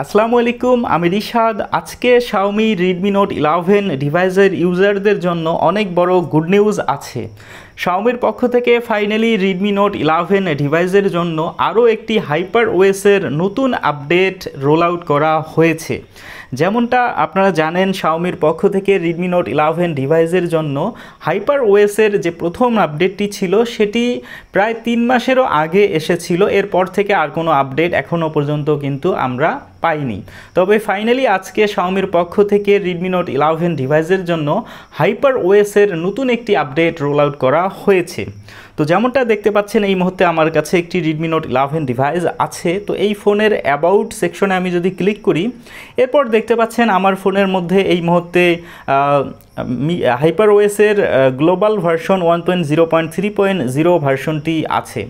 আসসালামু আলাইকুম, আমি রিশাদ। আজকে Xiaomi Redmi Note 11 ডিভাইসের ইউজারদের জন্য অনেক বড় গুড নিউজ আছে। Xiaomiর পক্ষ থেকে ফাইনালি Redmi Note 11 ডিভাইসের জন্য আরও একটি HyperOS এর নতুন আপডেট রোল আউট করা হয়েছে। যেমনটা আপনারা জানেন, Xiaomiর পক্ষ থেকে Redmi Note 11 ডিভাইসের জন্য HyperOS এর যে প্রথম আপডেটটি ছিল সেটি প্রায় 3 মাসেরও আগে এসেছিল। এরপর থেকে আর কোনো আপডেট এখনও পর্যন্ত কিন্তু আমরা পাইনি। তবে ফাইনালি আজকে Xiaomiর পক্ষ থেকে Redmi Note 11 ডিভাইসের জন্য HyperOS এর নতুন একটি আপডেট রোল আউট করা হয়েছে। তো যেমনটা দেখতে পাচ্ছেন, এই মুহূর্তে আমার কাছে একটি Redmi Note 11 ডিভাইস আছে। তো এই ফোনের অ্যাবাউট সেকশনে আমি যদি ক্লিক করি, এরপর দেখতে পাচ্ছেন আমার ফোনের মধ্যে এই মুহূর্তে HyperOS এর গ্লোবাল ভার্সন 1.0.3.0 ভার্সনটি আছে।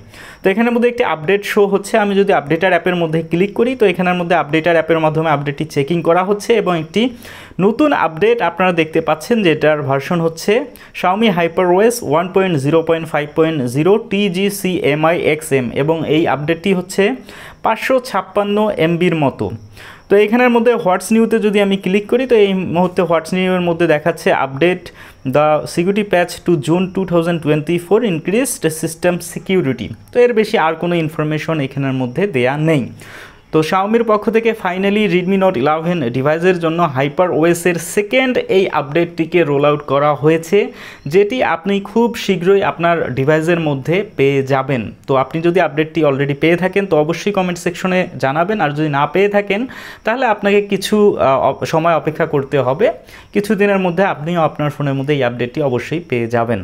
তো এখানের মধ্যে একটি আপডেট শো হচ্ছে। আমি যদি আপডেটার অ্যাপের মধ্যে ক্লিক করি, তো এখানের মধ্যে আপডেটার অ্যাপের মাধ্যমে আপডেটটি চেকিং করা হচ্ছে এবং একটি নতুন আপডেট আপনারা দেখতে পাচ্ছেন, যেটার ভার্সন হচ্ছে Xiaomi HyperOS 1.0.5.0 TGCMIXM এবং এই আপডেটটি হচ্ছে 556 MBর মতো। তো এইখানের মধ্যে হোয়াটস নিউতে যদি আমি ক্লিক করি, তো এই মুহূর্তে হোয়াটস নিউয়ের মধ্যে দেখাচ্ছে update the security patch two June 2024 increased system security. তো এর বেশি আর কোনো ইনফরমেশন এখানের মধ্যে দেয়া নেই। তো Xiaomiর পক্ষ থেকে ফাইনালি Redmi Note 11 ডিভাইসের জন্য HyperOS এর সেকেন্ড এই আপডেটটিকে রোল আউট করা হয়েছে, যেটি আপনি খুব শীঘ্রই আপনার ডিভাইসের মধ্যে পেয়ে যাবেন। তো আপনি যদি আপডেটটি অলরেডি পেয়ে থাকেন তো অবশ্যই কমেন্ট সেকশনে জানাবেন, আর যদি না পেয়ে থাকেন তাহলে আপনাকে কিছু সময় অপেক্ষা করতে হবে। কিছু দিনের মধ্যে আপনিও আপনার ফোনের মধ্যে এই আপডেটটি অবশ্যই পেয়ে যাবেন।